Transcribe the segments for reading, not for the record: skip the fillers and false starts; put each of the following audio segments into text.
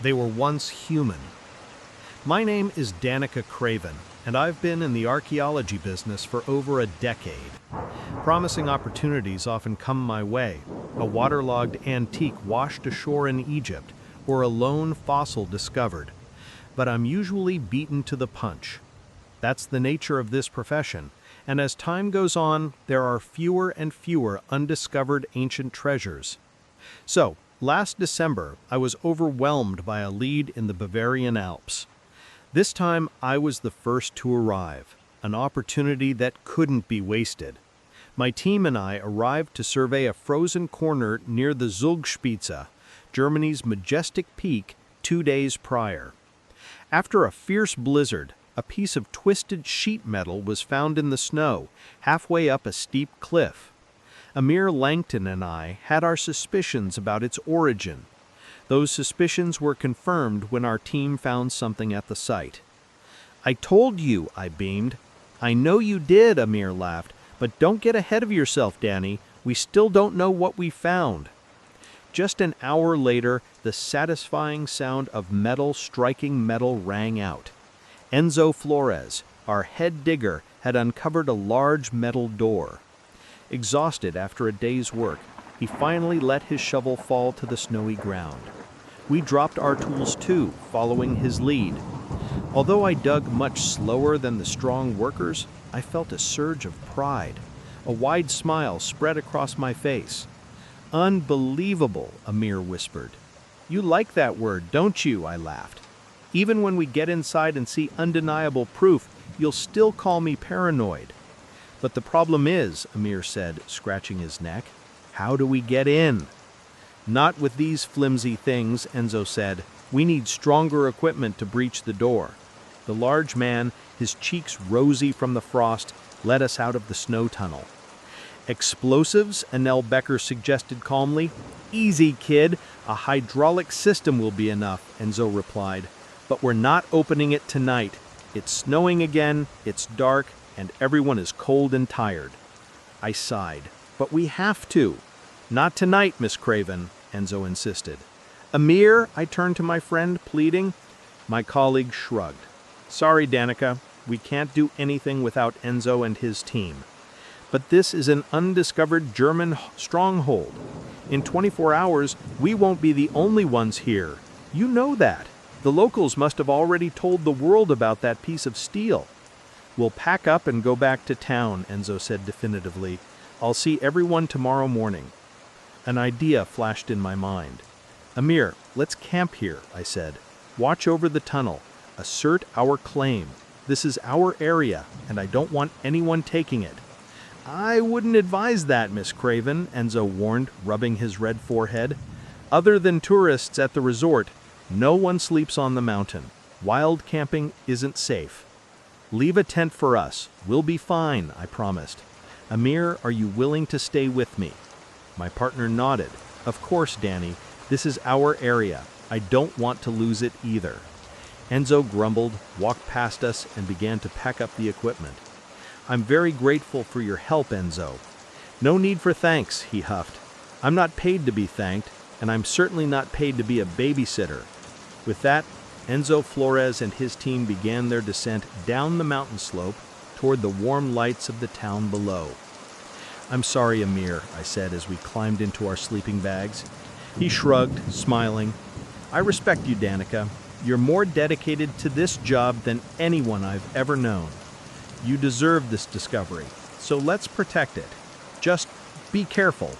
They were once human. My name is Danica Craven, and I've been in the archaeology business for over a decade. Promising opportunities often come my way: a waterlogged antique washed ashore in Egypt, or a lone fossil discovered. But I'm usually beaten to the punch. That's the nature of this profession, and as time goes on, there are fewer and fewer undiscovered ancient treasures. So, last December, I was overwhelmed by a lead in the Bavarian Alps. This time, I was the first to arrive, an opportunity that couldn't be wasted. My team and I arrived to survey a frozen corner near the Zugspitze, Germany's majestic peak, 2 days prior. After a fierce blizzard, a piece of twisted sheet metal was found in the snow, halfway up a steep cliff. Amir Langton and I had our suspicions about its origin. Those suspicions were confirmed when our team found something at the site. "I told you," I beamed. "I know you did," Amir laughed, "but don't get ahead of yourself, Danny. We still don't know what we found." Just an hour later, the satisfying sound of metal striking metal rang out. Enzo Flores, our head digger, had uncovered a large metal door. Exhausted after a day's work, he finally let his shovel fall to the snowy ground. We dropped our tools too, following his lead. Although I dug much slower than the strong workers, I felt a surge of pride. A wide smile spread across my face. "Unbelievable," Amir whispered. "You like that word, don't you?" I laughed. "Even when we get inside and see undeniable proof, you'll still call me paranoid." "But the problem is," Amir said, scratching his neck, "how do we get in?" "Not with these flimsy things," Enzo said. "We need stronger equipment to breach the door." The large man, his cheeks rosy from the frost, led us out of the snow tunnel. "Explosives?" Anel Becker suggested calmly. "Easy, kid. A hydraulic system will be enough," Enzo replied. "But we're not opening it tonight. It's snowing again, it's dark, and everyone is cold and tired." I sighed. "But we have to." "Not tonight, Miss Craven," Enzo insisted. "Amir," I turned to my friend, pleading. My colleague shrugged. "Sorry, Danica, we can't do anything without Enzo and his team. But this is an undiscovered German stronghold. In 24 hours, we won't be the only ones here. You know that. The locals must have already told the world about that piece of steel." "We'll pack up and go back to town," Enzo said definitively. "I'll see everyone tomorrow morning." An idea flashed in my mind. "Amir, let's camp here," I said. "Watch over the tunnel. Assert our claim. This is our area, and I don't want anyone taking it." "I wouldn't advise that, Miss Craven," Enzo warned, rubbing his red forehead. "Other than tourists at the resort, no one sleeps on the mountain. Wild camping isn't safe." "Leave a tent for us. We'll be fine," I promised. "Amir, are you willing to stay with me?" My partner nodded. "Of course, Danny. This is our area. I don't want to lose it either." Enzo grumbled, walked past us, and began to pack up the equipment. "I'm very grateful for your help, Enzo." "No need for thanks," he huffed. "I'm not paid to be thanked, and I'm certainly not paid to be a babysitter." With that, Enzo Flores and his team began their descent down the mountain slope toward the warm lights of the town below. "I'm sorry, Amir," I said as we climbed into our sleeping bags. He shrugged, smiling. "I respect you, Danica. You're more dedicated to this job than anyone I've ever known. You deserve this discovery, so let's protect it. Just be careful."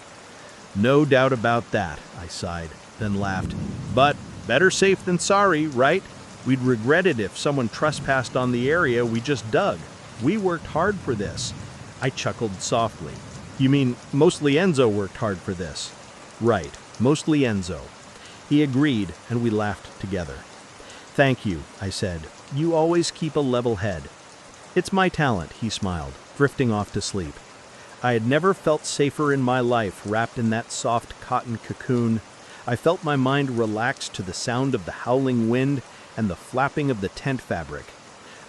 "No doubt about that," I sighed, then laughed. "But better safe than sorry, right? We'd regret it if someone trespassed on the area we just dug. We worked hard for this." I chuckled softly. "You mean mostly Enzo worked hard for this?" "Right, mostly Enzo." He agreed, and we laughed together. "Thank you," I said. "You always keep a level head." "It's my talent," he smiled, drifting off to sleep. I had never felt safer in my life wrapped in that soft cotton cocoon. I felt my mind relax to the sound of the howling wind and the flapping of the tent fabric.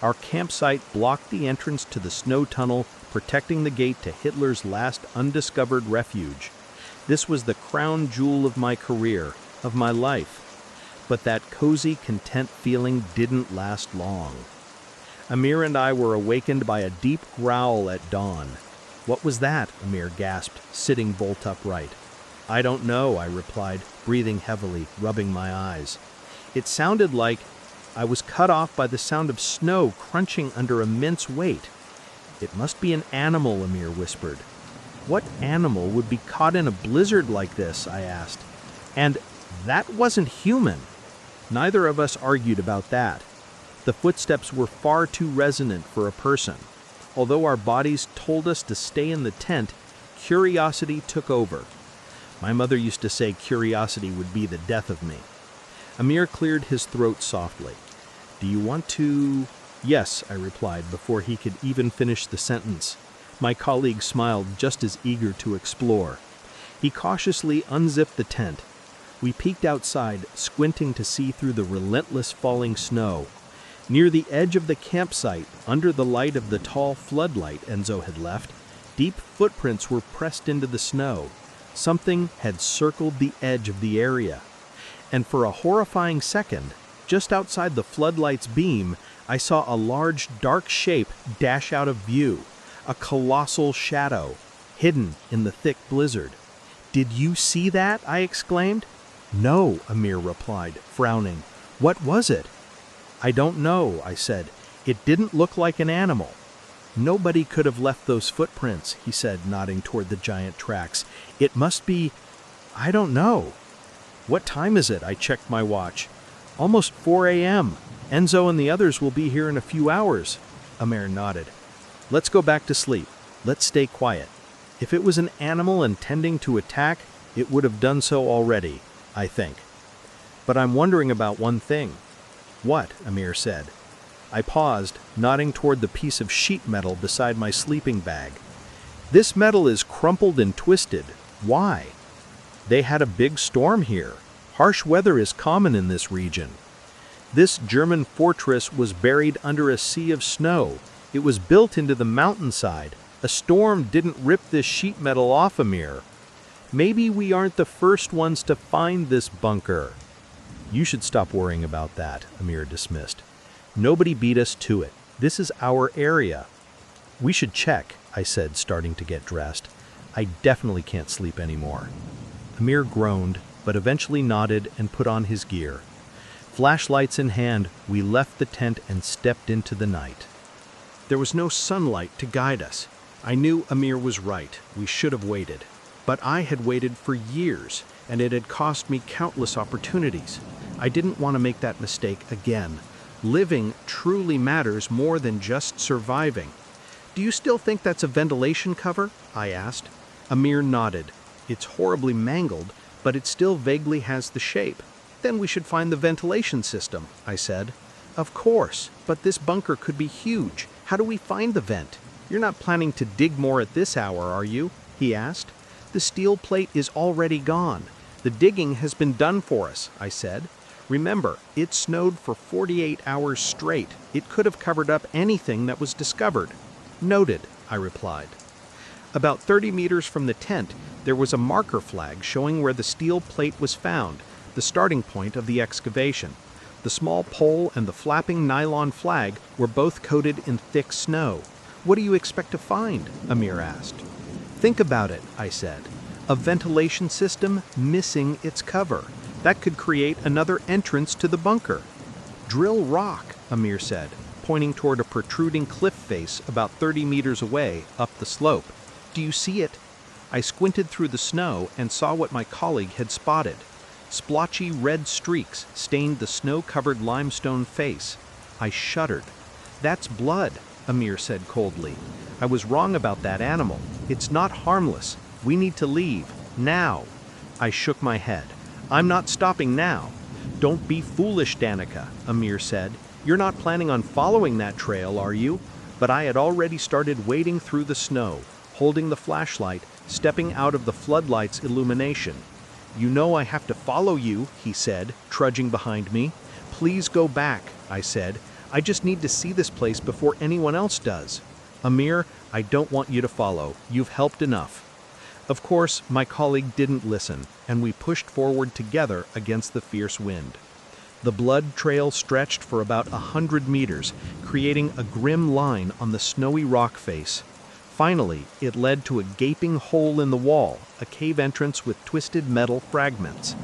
Our campsite blocked the entrance to the snow tunnel, protecting the gate to Hitler's last undiscovered refuge. This was the crown jewel of my career, of my life. But that cozy, content feeling didn't last long. Amir and I were awakened by a deep growl at dawn. "What was that?" Amir gasped, sitting bolt upright. "I don't know," I replied, breathing heavily, rubbing my eyes. It sounded like I was cut off by the sound of snow crunching under immense weight. "It must be an animal," Amir whispered. "What animal would be caught in a blizzard like this?" I asked. "And that wasn't human." Neither of us argued about that. The footsteps were far too resonant for a person. Although our bodies told us to stay in the tent, curiosity took over. My mother used to say curiosity would be the death of me. Amir cleared his throat softly. "Do you want to—" "Yes," I replied before he could even finish the sentence. My colleague smiled, just as eager to explore. He cautiously unzipped the tent. We peeked outside, squinting to see through the relentless falling snow. Near the edge of the campsite, under the light of the tall floodlight Enzo had left, deep footprints were pressed into the snow. Something had circled the edge of the area. And for a horrifying second, just outside the floodlight's beam, I saw a large, dark shape dash out of view, a colossal shadow, hidden in the thick blizzard. "Did you see that?" I exclaimed. "No," Amir replied, frowning. "What was it?" "I don't know," I said. "It didn't look like an animal." "Nobody could have left those footprints," he said, nodding toward the giant tracks. "It must be— I don't know." "What time is it?" I checked my watch. "Almost 4 a.m. Enzo and the others will be here in a few hours." Amir nodded. "Let's go back to sleep. Let's stay quiet. If it was an animal intending to attack, it would have done so already, I think. But I'm wondering about one thing." "What?" Amir said. I paused, nodding toward the piece of sheet metal beside my sleeping bag. "This metal is crumpled and twisted. Why?" "They had a big storm here. Harsh weather is common in this region. This German fortress was buried under a sea of snow. It was built into the mountainside. A storm didn't rip this sheet metal off, Amir. Maybe we aren't the first ones to find this bunker." "You should stop worrying about that," Amir dismissed. "Nobody beat us to it. This is our area." "We should check," I said, starting to get dressed. "I definitely can't sleep anymore." Amir groaned, but eventually nodded and put on his gear. Flashlights in hand, we left the tent and stepped into the night. There was no sunlight to guide us. I knew Amir was right. We should have waited. But I had waited for years, and it had cost me countless opportunities. I didn't want to make that mistake again. Living truly matters more than just surviving. "Do you still think that's a ventilation cover?" I asked. Amir nodded. "It's horribly mangled, but it still vaguely has the shape." "Then we should find the ventilation system," I said. "Of course, but this bunker could be huge. How do we find the vent?" "You're not planning to dig more at this hour, are you?" he asked. "The steel plate is already gone. The digging has been done for us," I said. "Remember, it snowed for 48 hours straight. It could have covered up anything that was discovered." "Noted," I replied. About 30 meters from the tent, there was a marker flag showing where the steel plate was found, the starting point of the excavation. The small pole and the flapping nylon flag were both coated in thick snow. "What do you expect to find?" Amir asked. "Think about it," I said. "A ventilation system missing its cover. That could create another entrance to the bunker." "Drill rock," Amir said, pointing toward a protruding cliff face about 30 meters away up the slope. "Do you see it?" I squinted through the snow and saw what my colleague had spotted. Splotchy red streaks stained the snow-covered limestone face. I shuddered. "That's blood," Amir said coldly. "I was wrong about that animal. It's not harmless. We need to leave. Now." I shook my head. "I'm not stopping now." "Don't be foolish, Danica," Amir said. "You're not planning on following that trail, are you?" But I had already started wading through the snow, holding the flashlight, stepping out of the floodlight's illumination. "You know I have to follow you," he said, trudging behind me. "Please go back," I said. "I just need to see this place before anyone else does." "Amir, I don't want you to follow. You've helped enough." Of course, my colleague didn't listen, and we pushed forward together against the fierce wind. The blood trail stretched for about 100 meters, creating a grim line on the snowy rock face. Finally, it led to a gaping hole in the wall, a cave entrance with twisted metal fragments.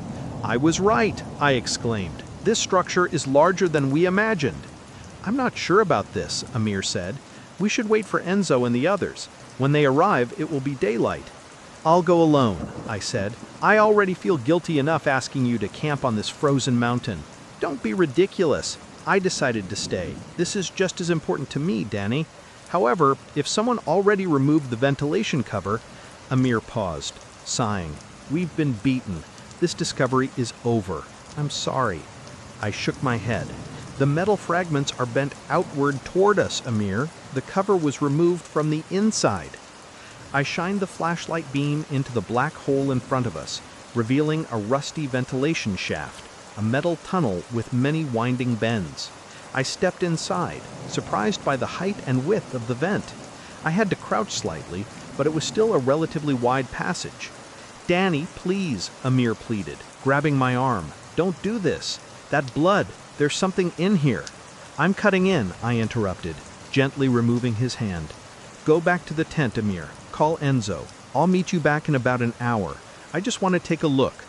"I was right," I exclaimed. "This structure is larger than we imagined." "I'm not sure about this," Amir said. "We should wait for Enzo and the others. When they arrive, it will be daylight." "I'll go alone," I said. "I already feel guilty enough asking you to camp on this frozen mountain." "Don't be ridiculous. I decided to stay. This is just as important to me, Danny. However, if someone already removed the ventilation cover..." Amir paused, sighing. "We've been beaten. This discovery is over. I'm sorry." I shook my head. "The metal fragments are bent outward toward us, Amir. The cover was removed from the inside." I shined the flashlight beam into the black hole in front of us, revealing a rusty ventilation shaft, a metal tunnel with many winding bends. I stepped inside, surprised by the height and width of the vent. I had to crouch slightly, but it was still a relatively wide passage. "Danny, please," Amir pleaded, grabbing my arm. "Don't do this. That blood, there's something in here." "I'm cutting in," I interrupted, gently removing his hand. "Go back to the tent, Amir. Call Enzo. I'll meet you back in about an hour. I just want to take a look.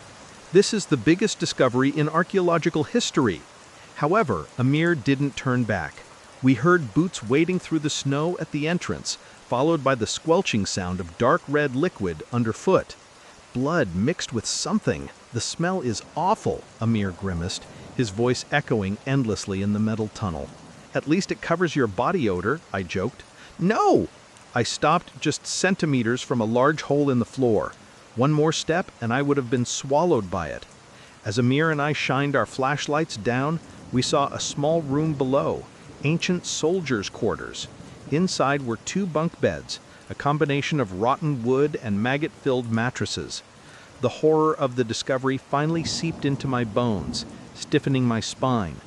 This is the biggest discovery in archaeological history." However, Amir didn't turn back. We heard boots wading through the snow at the entrance, followed by the squelching sound of dark red liquid underfoot. "Blood mixed with something. The smell is awful," Amir grimaced, his voice echoing endlessly in the metal tunnel. "At least it covers your body odor," I joked. "No!" I stopped just centimeters from a large hole in the floor. One more step and I would have been swallowed by it. As Amir and I shined our flashlights down, we saw a small room below, ancient soldiers' quarters. Inside were 2 bunk beds, a combination of rotten wood and maggot-filled mattresses. The horror of the discovery finally seeped into my bones, stiffening my spine.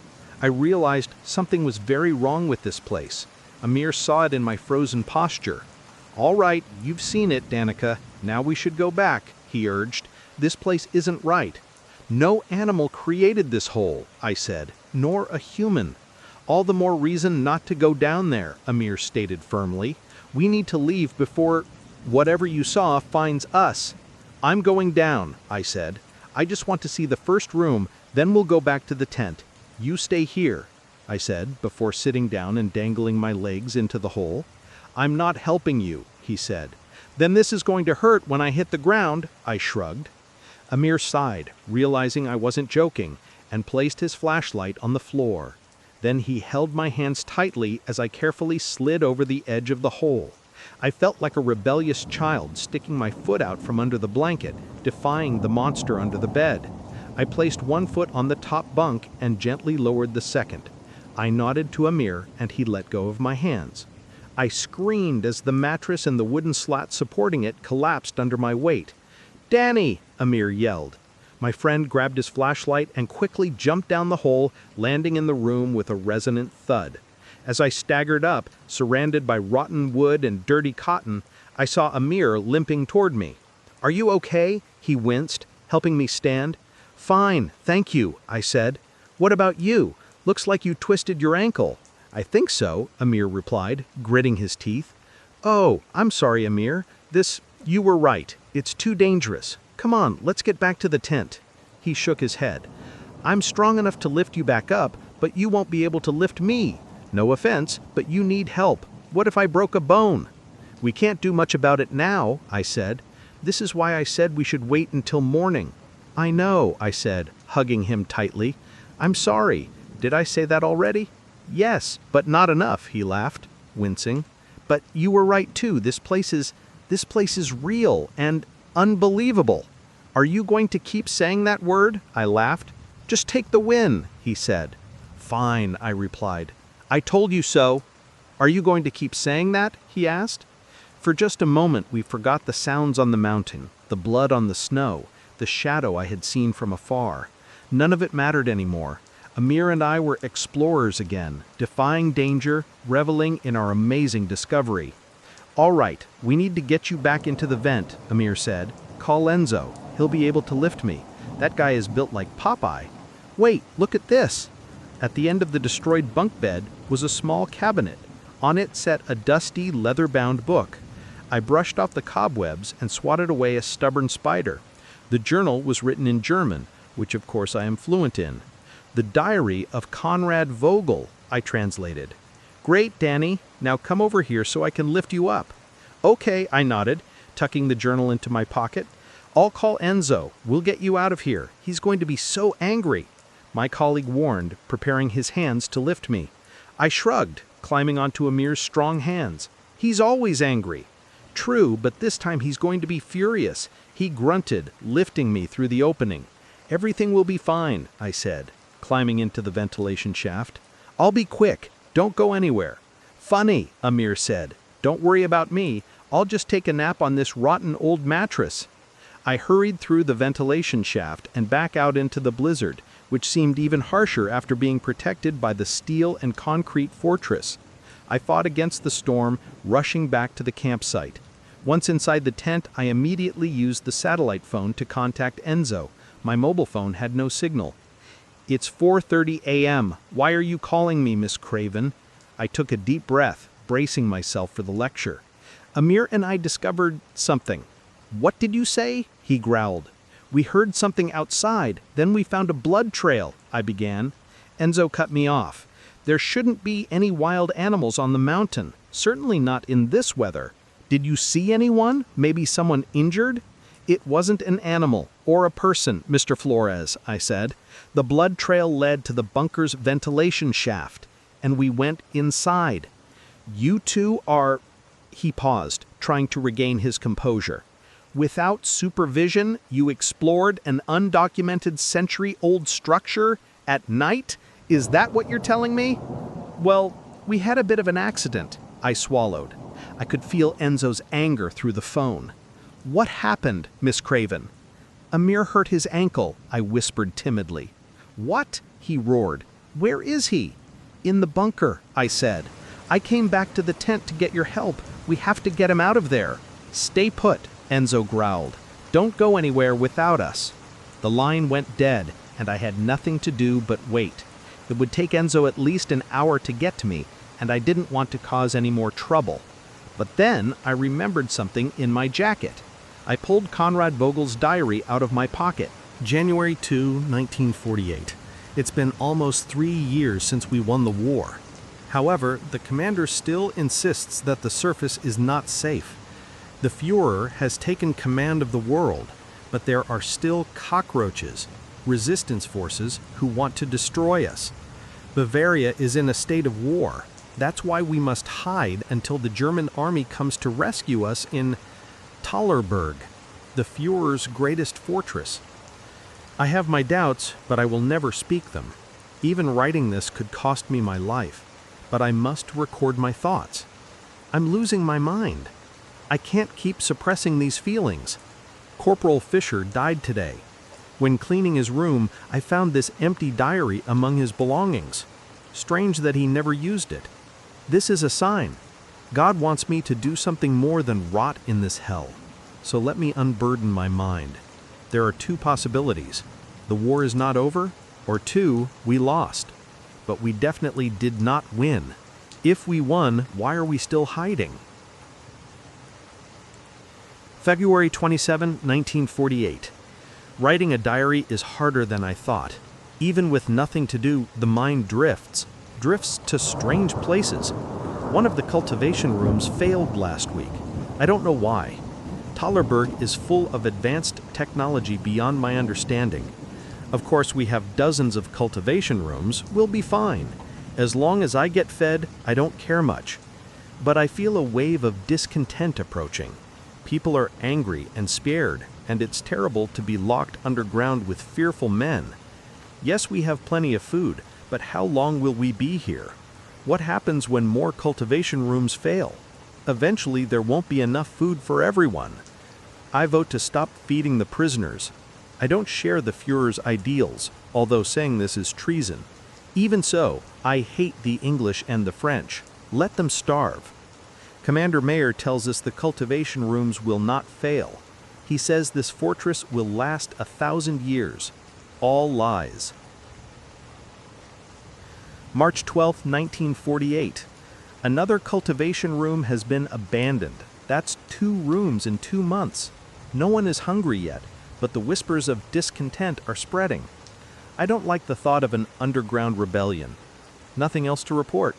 I realized something was very wrong with this place. Amir saw it in my frozen posture. "All right, you've seen it, Danica. Now we should go back," he urged. "This place isn't right." "No animal created this hole," I said, "nor a human." "All the more reason not to go down there," Amir stated firmly. "We need to leave before whatever you saw finds us." "I'm going down," I said. "I just want to see the first room, then we'll go back to the tent. You stay here," I said, before sitting down and dangling my legs into the hole. "I'm not helping you," he said. "Then this is going to hurt when I hit the ground," I shrugged. Amir sighed, realizing I wasn't joking, and placed his flashlight on the floor. Then he held my hands tightly as I carefully slid over the edge of the hole. I felt like a rebellious child sticking my foot out from under the blanket, defying the monster under the bed. I placed one foot on the top bunk and gently lowered the second. I nodded to Amir, and he let go of my hands. I screamed as the mattress and the wooden slat supporting it collapsed under my weight. "Danny!" Amir yelled. My friend grabbed his flashlight and quickly jumped down the hole, landing in the room with a resonant thud. As I staggered up, surrounded by rotten wood and dirty cotton, I saw Amir limping toward me. "Are you okay?" He winced, helping me stand. "Fine, thank you," I said. "What about you? Looks like you twisted your ankle." "I think so," Amir replied, gritting his teeth. "Oh, I'm sorry, Amir. You were right. It's too dangerous. Come on, let's get back to the tent." He shook his head. "I'm strong enough to lift you back up, but you won't be able to lift me. No offense, but you need help. What if I broke a bone?" "We can't do much about it now," I said. "This is why I said we should wait until morning." "I know," I said, hugging him tightly. "I'm sorry. Did I say that already?" "Yes, but not enough," he laughed, wincing. "But you were right too. This place is real and unbelievable." "Are you going to keep saying that word?" I laughed. "Just take the win," he said. "Fine," I replied. "I told you so." "Are you going to keep saying that?" he asked. For just a moment we forgot the sounds on the mountain, the blood on the snow, the shadow I had seen from afar. None of it mattered anymore. Amir and I were explorers again, defying danger, reveling in our amazing discovery. "All right, we need to get you back into the vent," Amir said. "Call Enzo. He'll be able to lift me. That guy is built like Popeye." Wait, look at this! At the end of the destroyed bunk bed was a small cabinet. On it sat a dusty, leather-bound book. I brushed off the cobwebs and swatted away a stubborn spider. The journal was written in German, which of course I am fluent in. The Diary of Konrad Vogel, I translated. Great, Danny. Now come over here so I can lift you up. Okay, I nodded, tucking the journal into my pocket. I'll call Enzo. We'll get you out of here. He's going to be so angry. My colleague warned, preparing his hands to lift me. I shrugged, climbing onto Amir's strong hands. He's always angry. True, but this time he's going to be furious. He grunted, lifting me through the opening. Everything will be fine, I said, climbing into the ventilation shaft. I'll be quick. Don't go anywhere. Funny, Amir said. Don't worry about me. I'll just take a nap on this rotten old mattress. I hurried through the ventilation shaft and back out into the blizzard, which seemed even harsher after being protected by the steel and concrete fortress. I fought against the storm, rushing back to the campsite. Once inside the tent, I immediately used the satellite phone to contact Enzo. My mobile phone had no signal. It's 4:30 a.m. Why are you calling me, Miss Craven? I took a deep breath, bracing myself for the lecture. Amir and I discovered something. What did you say? He growled. We heard something outside, then we found a blood trail, I began. Enzo cut me off. There shouldn't be any wild animals on the mountain, certainly not in this weather. Did you see anyone? Maybe someone injured? It wasn't an animal or a person, Mr. Flores, I said. The blood trail led to the bunker's ventilation shaft, and we went inside. You two are... He paused, trying to regain his composure. Without supervision, you explored an undocumented century-old structure at night? Is that what you're telling me? Well, we had a bit of an accident, I swallowed. I could feel Enzo's anger through the phone. What happened, Miss Craven? Amir hurt his ankle, I whispered timidly. What? He roared. Where is he? In the bunker, I said. I came back to the tent to get your help. We have to get him out of there. Stay put, Enzo growled. Don't go anywhere without us. The line went dead, and I had nothing to do but wait. It would take Enzo at least an hour to get to me, and I didn't want to cause any more trouble. But then I remembered something in my jacket. I pulled Konrad Vogel's diary out of my pocket. January 2, 1948. It's been almost 3 years since we won the war. However, the commander still insists that the surface is not safe. The Führer has taken command of the world, but there are still cockroaches, resistance forces, who want to destroy us. Bavaria is in a state of war. That's why we must hide until the German army comes to rescue us in Tolerberg, the Führer's greatest fortress. I have my doubts, but I will never speak them. Even writing this could cost me my life, but I must record my thoughts. I'm losing my mind. I can't keep suppressing these feelings. Corporal Fischer died today. When cleaning his room, I found this empty diary among his belongings. Strange that he never used it. This is a sign. God wants me to do something more than rot in this hell. So let me unburden my mind. There are 2 possibilities. The war is not over, or 2, we lost. But we definitely did not win. If we won, why are we still hiding? February 27, 1948. Writing a diary is harder than I thought. Even with nothing to do, the mind drifts to strange places. One of the cultivation rooms failed last week. I don't know why. Tolerberg is full of advanced technology beyond my understanding. Of course, we have dozens of cultivation rooms. We'll be fine. As long as I get fed, I don't care much. But I feel a wave of discontent approaching. People are angry and scared, and it's terrible to be locked underground with fearful men. Yes, we have plenty of food, but how long will we be here? What happens when more cultivation rooms fail? Eventually, there won't be enough food for everyone. I vote to stop feeding the prisoners. I don't share the Führer's ideals, although saying this is treason. Even so, I hate the English and the French. Let them starve. Commander Mayer tells us the cultivation rooms will not fail. He says this fortress will last 1,000 years. All lies. March 12, 1948. Another cultivation room has been abandoned. That's 2 rooms in 2 months. No one is hungry yet, but the whispers of discontent are spreading. I don't like the thought of an underground rebellion. Nothing else to report.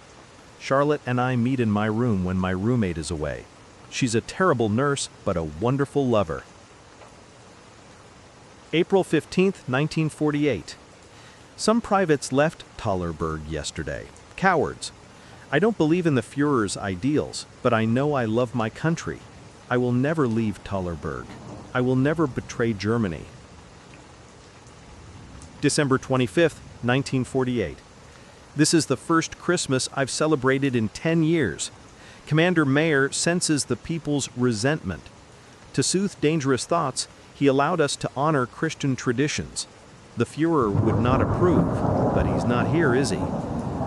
Charlotte and I meet in my room when my roommate is away. She's a terrible nurse, but a wonderful lover. April 15, 1948. Some privates left Tolerberg yesterday. Cowards. I don't believe in the Führer's ideals, but I know I love my country. I will never leave Tolerberg. I will never betray Germany. December 25, 1948. This is the first Christmas I've celebrated in 10 years. Commander Mayer senses the people's resentment. To soothe dangerous thoughts, he allowed us to honor Christian traditions. The Führer would not approve, but he's not here, is he?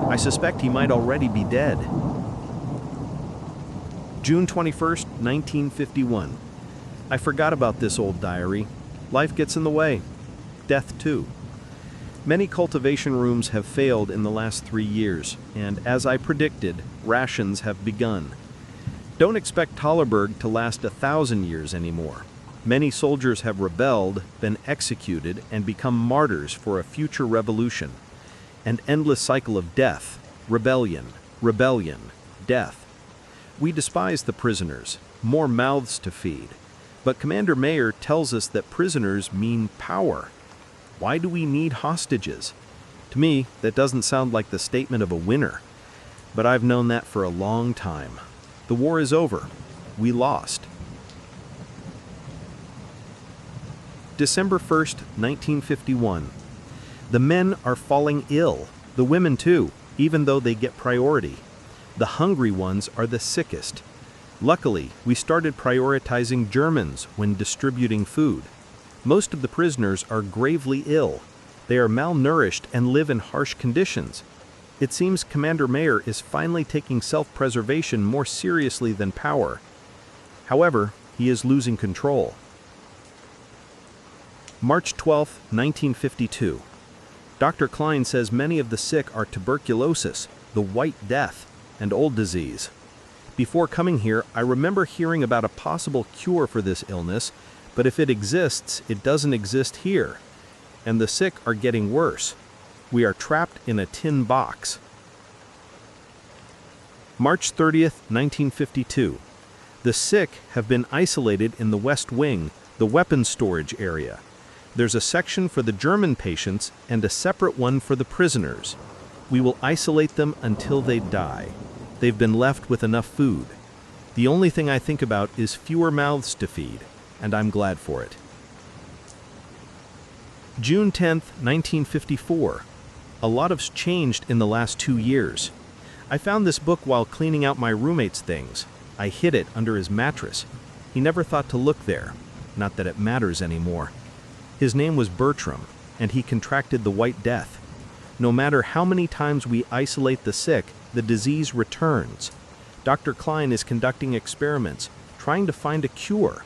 I suspect he might already be dead. June 21st, 1951. I forgot about this old diary. Life gets in the way. Death too. Many cultivation rooms have failed in the last 3 years, and as I predicted, rations have begun. Don't expect Tolerberg to last 1,000 years anymore. Many soldiers have rebelled, been executed, and become martyrs for a future revolution. An endless cycle of death, rebellion, death. We despise the prisoners, more mouths to feed. But Commander Mayer tells us that prisoners mean power. Why do we need hostages? To me, that doesn't sound like the statement of a winner. But I've known that for a long time. The war is over. We lost. December 1st, 1951. The men are falling ill, the women too, even though they get priority. The hungry ones are the sickest. Luckily, we started prioritizing Germans when distributing food. Most of the prisoners are gravely ill. They are malnourished and live in harsh conditions. It seems Commander Mayer is finally taking self-preservation more seriously than power. However, he is losing control. March 12, 1952. Dr. Klein says many of the sick are tuberculosis, the White Death, and old disease. Before coming here, I remember hearing about a possible cure for this illness, but if it exists, it doesn't exist here. And the sick are getting worse. We are trapped in a tin box. March 30th, 1952. The sick have been isolated in the West Wing, the weapons storage area. There's a section for the German patients and a separate one for the prisoners. We will isolate them until they die. They've been left with enough food. The only thing I think about is fewer mouths to feed, and I'm glad for it. June 10th, 1954. A lot has changed in the last 2 years. I found this book while cleaning out my roommate's things. I hid it under his mattress. He never thought to look there. Not that it matters anymore. His name was Bertram, and he contracted the White Death. No matter how many times we isolate the sick, the disease returns. Dr. Klein is conducting experiments, trying to find a cure.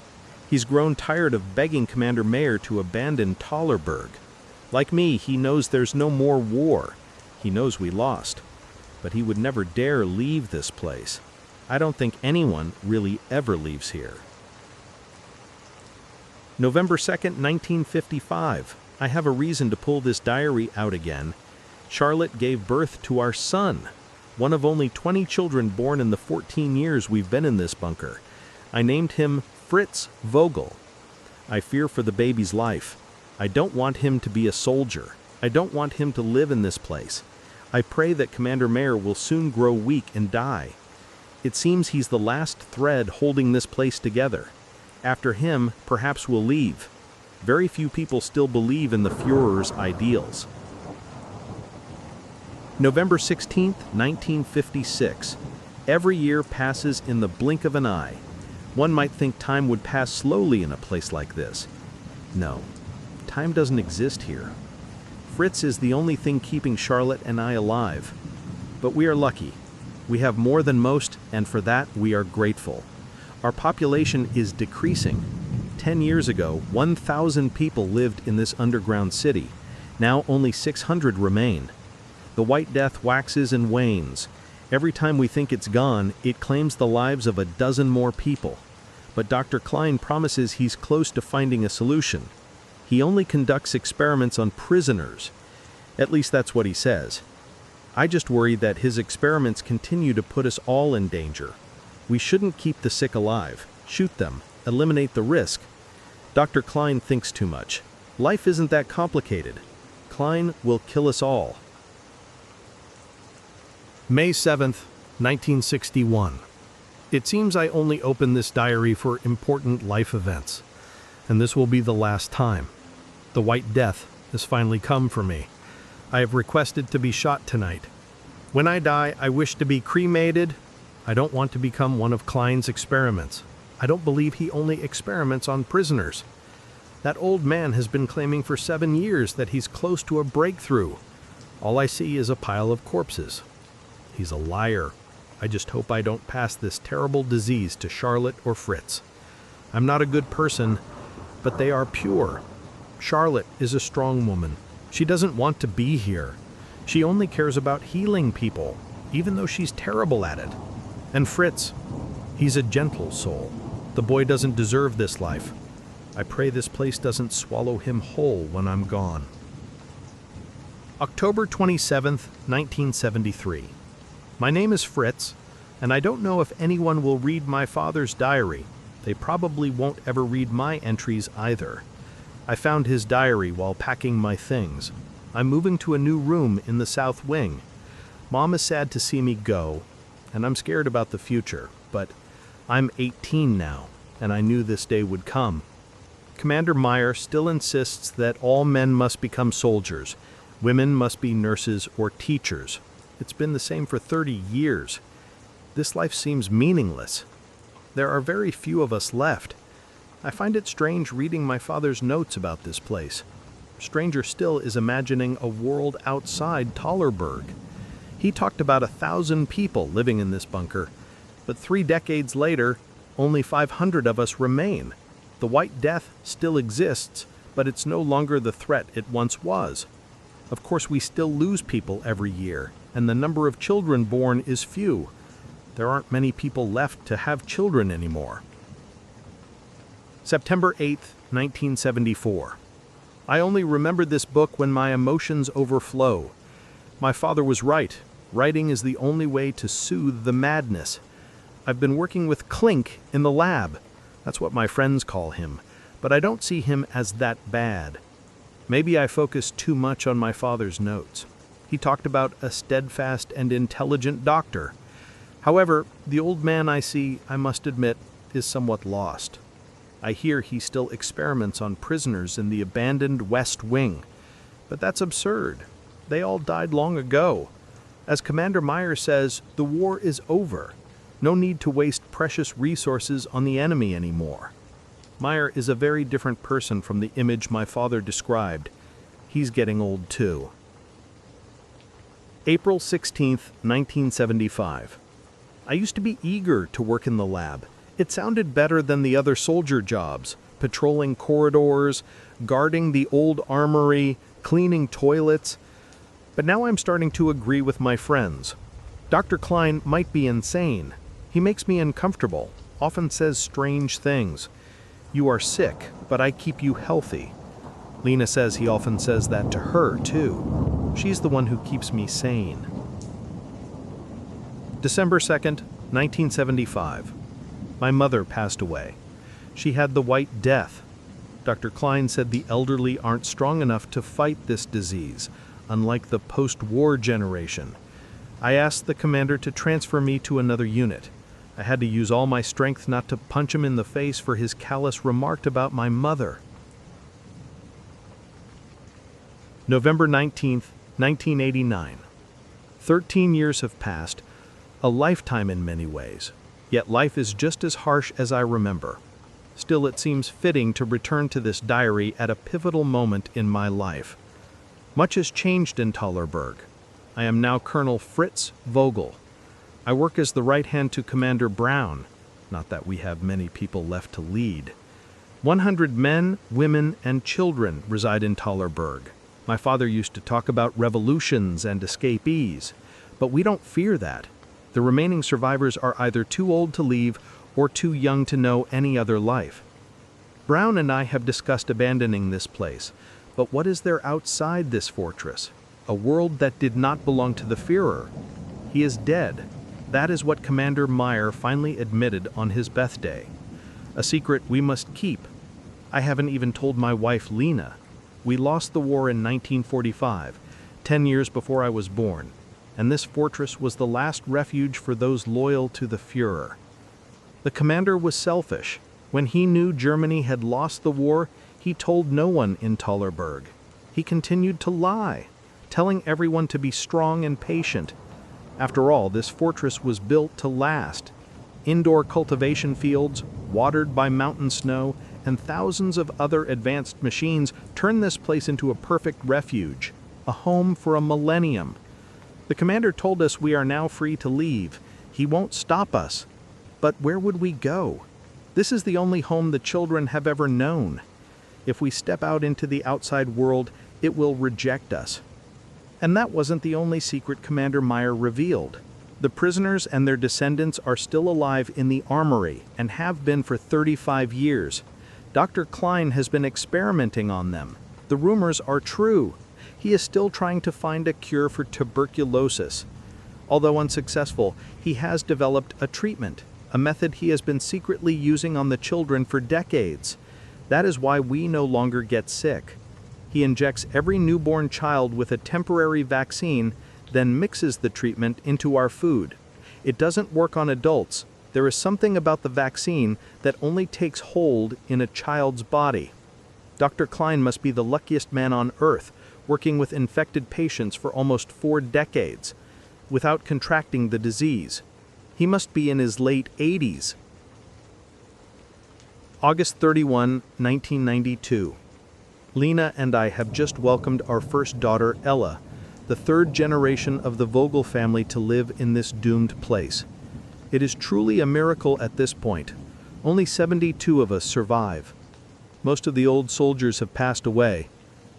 He's grown tired of begging Commander Mayer to abandon Tolerberg. Like me, he knows there's no more war. He knows we lost. But he would never dare leave this place. I don't think anyone really ever leaves here. November 2nd, 1955. I have a reason to pull this diary out again. Charlotte gave birth to our son, one of only 20 children born in the 14 years we've been in this bunker. I named him Fritz Vogel. I fear for the baby's life. I don't want him to be a soldier. I don't want him to live in this place. I pray that Commander Mayer will soon grow weak and die. It seems he's the last thread holding this place together. After him, perhaps we'll leave. Very few people still believe in the Führer's ideals. November 16th, 1956. Every year passes in the blink of an eye. One might think time would pass slowly in a place like this. No, time doesn't exist here. Fritz is the only thing keeping Charlotte and I alive. But we are lucky. We have more than most, and for that we are grateful. Our population is decreasing. 10 years ago, 1,000 people lived in this underground city. Now only 600 remain. The White Death waxes and wanes. Every time we think it's gone, it claims the lives of a dozen more people. But Dr. Klein promises he's close to finding a solution. He only conducts experiments on prisoners. At least that's what he says. I just worry that his experiments continue to put us all in danger. We shouldn't keep the sick alive, shoot them, eliminate the risk. Dr. Klein thinks too much. Life isn't that complicated. Klein will kill us all. May 7th, 1961. It seems I only open this diary for important life events, and this will be the last time. The White Death has finally come for me. I have requested to be shot tonight. When I die, I wish to be cremated. I don't want to become one of Klein's experiments. I don't believe he only experiments on prisoners. That old man has been claiming for 7 years that he's close to a breakthrough. All I see is a pile of corpses. He's a liar. I just hope I don't pass this terrible disease to Charlotte or Fritz. I'm not a good person, but they are pure. Charlotte is a strong woman. She doesn't want to be here. She only cares about healing people, even though she's terrible at it. And Fritz, he's a gentle soul. The boy doesn't deserve this life. I pray this place doesn't swallow him whole when I'm gone. October 27th, 1973. My name is Fritz, and I don't know if anyone will read my father's diary. They probably won't ever read my entries either. I found his diary while packing my things. I'm moving to a new room in the south wing. Mom is sad to see me go, and I'm scared about the future, but I'm 18 now, and I knew this day would come. Commander Meyer still insists that all men must become soldiers. Women must be nurses or teachers. It's been the same for 30 years. This life seems meaningless. There are very few of us left. I find it strange reading my father's notes about this place. Stranger still is imagining a world outside Tolerberg. He talked about 1,000 people living in this bunker, but 3 decades later, only 500 of us remain. The White Death still exists, but it's no longer the threat it once was. Of course, we still lose people every year, and the number of children born is few. There aren't many people left to have children anymore. September 8th, 1974. I only remember this book when my emotions overflow. My father was right. Writing is the only way to soothe the madness. I've been working with Clink in the lab. That's what my friends call him, but I don't see him as that bad. Maybe I focused too much on my father's notes. He talked about a steadfast and intelligent doctor. However, the old man I see, I must admit, is somewhat lost. I hear he still experiments on prisoners in the abandoned West Wing. But that's absurd. They all died long ago. As Commander Meyer says, the war is over. No need to waste precious resources on the enemy anymore. Meyer is a very different person from the image my father described. He's getting old too. April 16th, 1975. I used to be eager to work in the lab. It sounded better than the other soldier jobs, patrolling corridors, guarding the old armory, cleaning toilets. But now I'm starting to agree with my friends. Dr. Klein might be insane. He makes me uncomfortable, often says strange things. You are sick, but I keep you healthy. Lena says he often says that to her, too. She's the one who keeps me sane. December 2nd, 1975. My mother passed away. She had the White Death. Dr. Klein said the elderly aren't strong enough to fight this disease, unlike the post-war generation. I asked the commander to transfer me to another unit. I had to use all my strength not to punch him in the face for his callous remark about my mother. November 19th, 1989. 13 years have passed, a lifetime in many ways. Yet life is just as harsh as I remember. Still, it seems fitting to return to this diary at a pivotal moment in my life. Much has changed in Tolerberg. I am now Colonel Fritz Vogel. I work as the right hand to Commander Brown. Not that we have many people left to lead. 100 men, women, and children reside in Tolerberg. My father used to talk about revolutions and escapees, but we don't fear that. The remaining survivors are either too old to leave or too young to know any other life. Brown and I have discussed abandoning this place, but what is there outside this fortress? A world that did not belong to the Führer. He is dead. That is what Commander Meyer finally admitted on his birthday. A secret we must keep. I haven't even told my wife Lena. We lost the war in 1945, 10 years before I was born, and this fortress was the last refuge for those loyal to the Führer. The commander was selfish. When he knew Germany had lost the war, he told no one in Tolerberg. He continued to lie, telling everyone to be strong and patient. After all, this fortress was built to last. Indoor cultivation fields, watered by mountain snow, and thousands of other advanced machines turn this place into a perfect refuge, a home for a millennium. The commander told us we are now free to leave. He won't stop us. But where would we go? This is the only home the children have ever known. If we step out into the outside world, it will reject us. And that wasn't the only secret Commander Meyer revealed. The prisoners and their descendants are still alive in the armory and have been for 35 years. Dr. Klein has been experimenting on them. The rumors are true. He is still trying to find a cure for tuberculosis. Although unsuccessful, he has developed a treatment, a method he has been secretly using on the children for decades. That is why we no longer get sick. He injects every newborn child with a temporary vaccine, then mixes the treatment into our food. It doesn't work on adults. There is something about the vaccine that only takes hold in a child's body. Dr. Klein must be the luckiest man on earth, working with infected patients for almost 4 decades, without contracting the disease. He must be in his late 80s. August 31, 1992. Lena and I have just welcomed our first daughter, Ella, the 3rd generation of the Vogel family to live in this doomed place. It is truly a miracle at this point. Only 72 of us survive. Most of the old soldiers have passed away.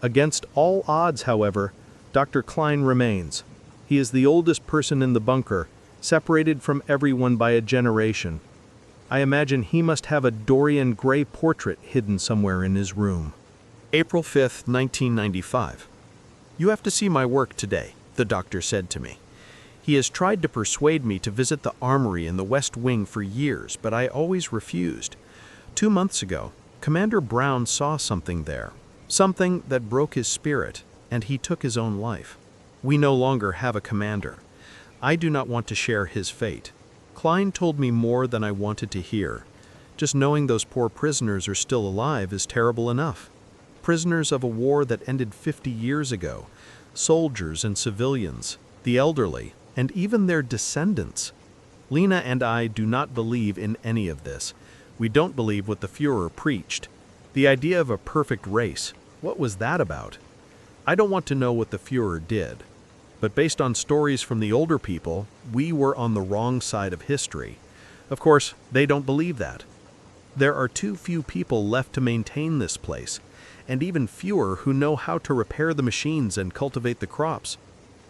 Against all odds, however, Dr. Klein remains. He is the oldest person in the bunker, separated from everyone by a generation. I imagine he must have a Dorian Gray portrait hidden somewhere in his room. April 5th, 1995. You have to see my work today, the doctor said to me. He has tried to persuade me to visit the armory in the West Wing for years, but I always refused. 2 months ago, Commander Brown saw something there, something that broke his spirit, and he took his own life. We no longer have a commander. I do not want to share his fate. Klein told me more than I wanted to hear. Just knowing those poor prisoners are still alive is terrible enough. Prisoners of a war that ended 50 years ago, soldiers and civilians, the elderly, and even their descendants. Lena and I do not believe in any of this. We don't believe what the Führer preached. The idea of a perfect race, what was that about? I don't want to know what the Führer did. But based on stories from the older people, we were on the wrong side of history. Of course, they don't believe that. There are too few people left to maintain this place, and even fewer who know how to repair the machines and cultivate the crops.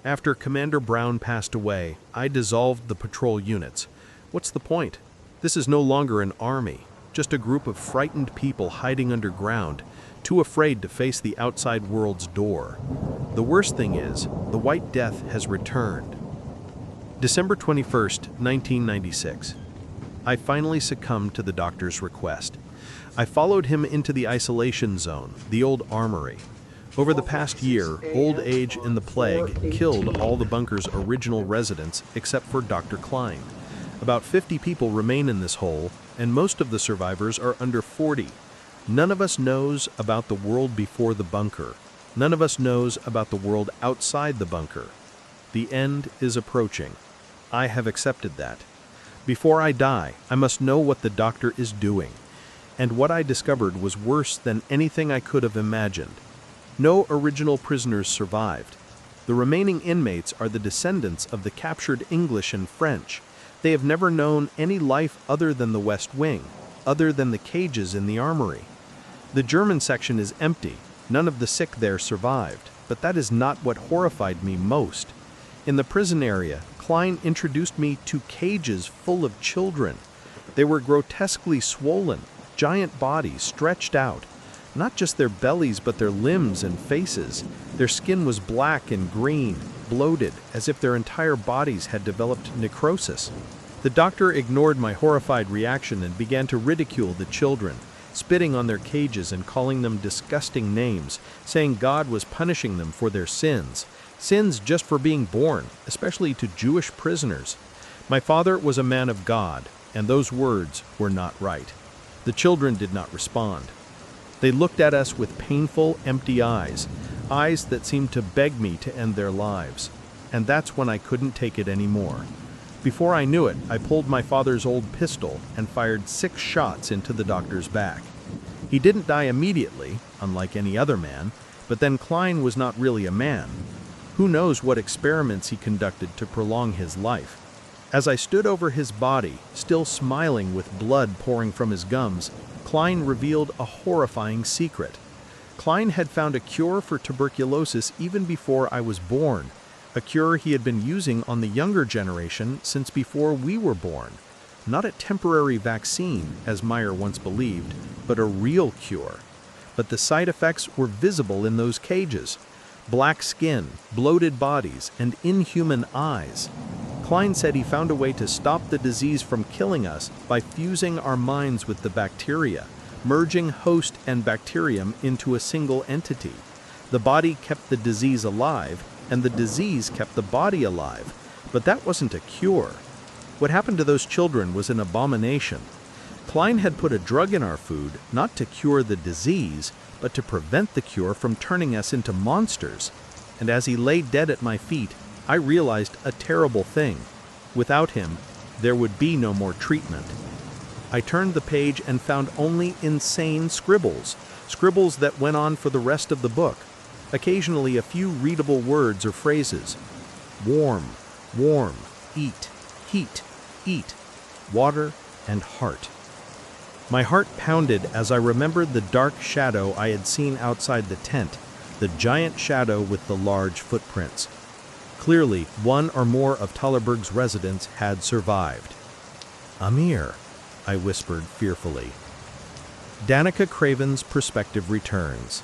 After Commander Brown passed away, I dissolved the patrol units. What's the point? This is no longer an army, just a group of frightened people hiding underground, too afraid to face the outside world's door. The worst thing is, the White Death has returned. December 21st, 1996. I finally succumbed to the doctor's request. I followed him into the isolation zone, the old armory. Over the past year, old age and the plague killed all the bunker's original residents except for Dr. Klein. About 50 people remain in this hole, and most of the survivors are under 40. None of us knows about the world before the bunker. None of us knows about the world outside the bunker. The end is approaching. I have accepted that. Before I die, I must know what the doctor is doing. And what I discovered was worse than anything I could have imagined. No original prisoners survived. The remaining inmates are the descendants of the captured English and French. They have never known any life other than the West Wing, other than the cages in the armory. The German section is empty. None of the sick there survived. but that is not what horrified me most. In the prison area, Klein introduced me to cages full of children. They were grotesquely swollen, giant bodies stretched out. Not just their bellies, but their limbs and faces. Their skin was black and green, bloated, as if their entire bodies had developed necrosis. The doctor ignored my horrified reaction and began to ridicule the children, spitting on their cages and calling them disgusting names, saying God was punishing them for their sins just for being born, especially to Jewish prisoners. My father was a man of God, and those words were not right. The children did not respond. They looked at us with painful, empty eyes that seemed to beg me to end their lives. And that's when I couldn't take it anymore. Before I knew it, I pulled my father's old pistol and fired 6 shots into the doctor's back. He didn't die immediately, unlike any other man, but then Klein was not really a man. Who knows what experiments he conducted to prolong his life? As I stood over his body, still smiling with blood pouring from his gums, Klein revealed a horrifying secret. Klein had found a cure for tuberculosis even before I was born, a cure he had been using on the younger generation since before we were born. Not a temporary vaccine, as Meyer once believed, but a real cure. But the side effects were visible in those cages. Black skin, bloated bodies, and inhuman eyes. Klein said he found a way to stop the disease from killing us by fusing our minds with the bacteria, merging host and bacterium into a single entity. The body kept the disease alive, and the disease kept the body alive. But that wasn't a cure. What happened to those children was an abomination. Klein had put a drug in our food, not to cure the disease, but to prevent the cure from turning us into monsters. And as he lay dead at my feet, I realized a terrible thing. Without him, there would be no more treatment. I turned the page and found only insane scribbles that went on for the rest of the book. Occasionally a few readable words or phrases. Warm, warm, eat, heat, eat, water, and heart. My heart pounded as I remembered the dark shadow I had seen outside the tent, the giant shadow with the large footprints. Clearly, one or more of Tolerberg's residents had survived. Amir, I whispered fearfully. Danica Craven's perspective returns.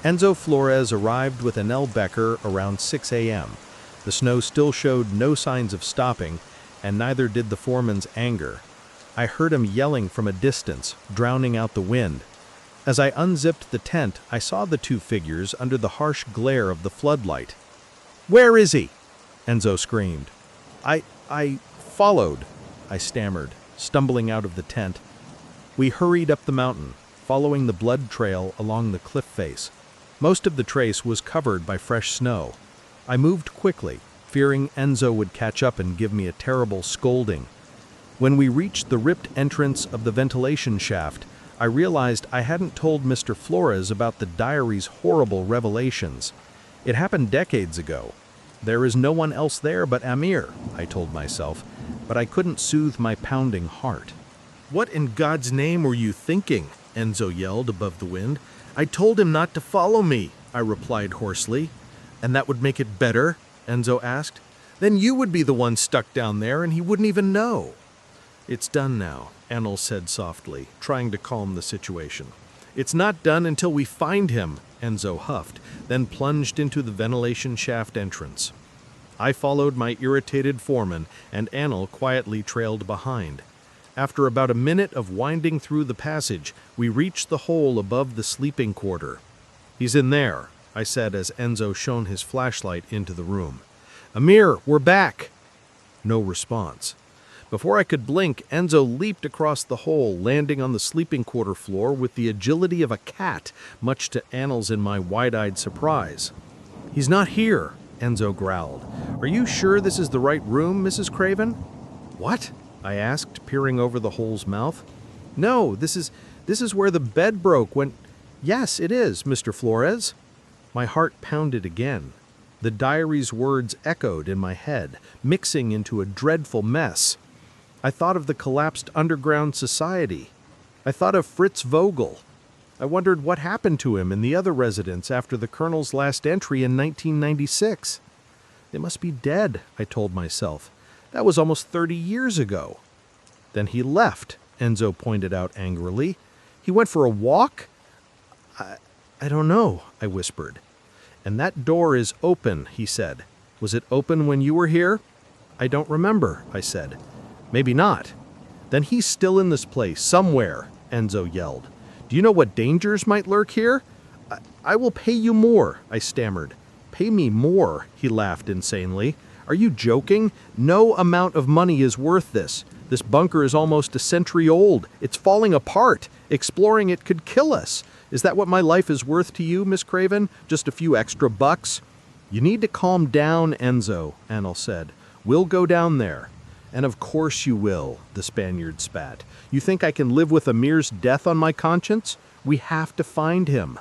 Enzo Flores arrived with Anel Becker around 6 a.m. The snow still showed no signs of stopping, and neither did the foreman's anger. I heard him yelling from a distance, drowning out the wind. As I unzipped the tent, I saw the 2 figures under the harsh glare of the floodlight. "Where is he?" Enzo screamed. I followed," I stammered, stumbling out of the tent. We hurried up the mountain, following the blood trail along the cliff face. Most of the trace was covered by fresh snow. I moved quickly, fearing Enzo would catch up and give me a terrible scolding. When we reached the ripped entrance of the ventilation shaft, I realized I hadn't told Mr. Flores about the diary's horrible revelations. It happened decades ago. There is no one else there but Amir, I told myself, but I couldn't soothe my pounding heart. "What in God's name were you thinking?" Enzo yelled above the wind. "I told him not to follow me," I replied hoarsely. "And that would make it better?" Enzo asked. "Then you would be the one stuck down there and he wouldn't even know." "It's done now," Anil said softly, trying to calm the situation. "It's not done until we find him," Enzo huffed, then plunged into the ventilation shaft entrance. I followed my irritated foreman, and Anil quietly trailed behind. After about a minute of winding through the passage, we reached the hole above the sleeping quarter. "He's in there," I said as Enzo shone his flashlight into the room. "Amir, we're back!" No response. Before I could blink, Enzo leaped across the hole, landing on the sleeping quarter floor with the agility of a cat, much to Anil's and my wide-eyed surprise. "He's not here," Enzo growled. "Are you sure this is the right room, Mrs. Craven?" "What?" I asked, peering over the hole's mouth. "No, this is where the bed broke when—" "Yes, it is, Mr. Flores." My heart pounded again. The diary's words echoed in my head, mixing into a dreadful mess. I thought of the collapsed underground society. I thought of Fritz Vogel. I wondered what happened to him and the other residents after the colonel's last entry in 1996. They must be dead, I told myself. That was almost 30 years ago. Then he left, Enzo pointed out angrily. He went for a walk? I don't know, I whispered. And that door is open, he said. Was it open when you were here? I don't remember, I said. Maybe not. Then he's still in this place, somewhere, Enzo yelled. Do you know what dangers might lurk here? I will pay you more, I stammered. Pay me more, he laughed insanely. Are you joking? No amount of money is worth this. This bunker is almost a century old. It's falling apart. Exploring it could kill us. Is that what my life is worth to you, Miss Craven? Just a few extra bucks? You need to calm down, Enzo, Annel said. We'll go down there. And of course you will, the Spaniard spat. You think I can live with Amir's death on my conscience? We have to find him.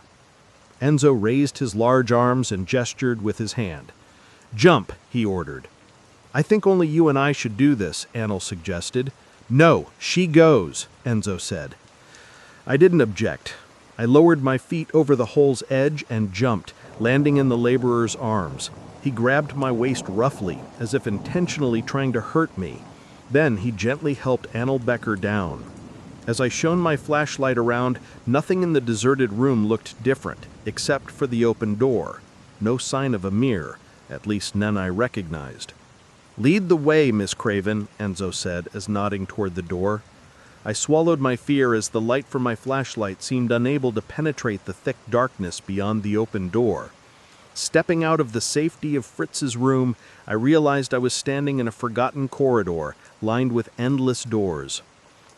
Enzo raised his large arms and gestured with his hand. Jump, he ordered. I think only you and I should do this, Annel suggested. No, she goes, Enzo said. I didn't object. I lowered my feet over the hole's edge and jumped, landing in the laborer's arms. He grabbed my waist roughly, as if intentionally trying to hurt me. Then he gently helped Annel Becker down. As I shone my flashlight around, nothing in the deserted room looked different, except for the open door. No sign of Amir, at least none I recognized. Lead the way, Miss Craven, Enzo said, as nodding toward the door. I swallowed my fear as the light from my flashlight seemed unable to penetrate the thick darkness beyond the open door. Stepping out of the safety of Fritz's room, I realized I was standing in a forgotten corridor, lined with endless doors.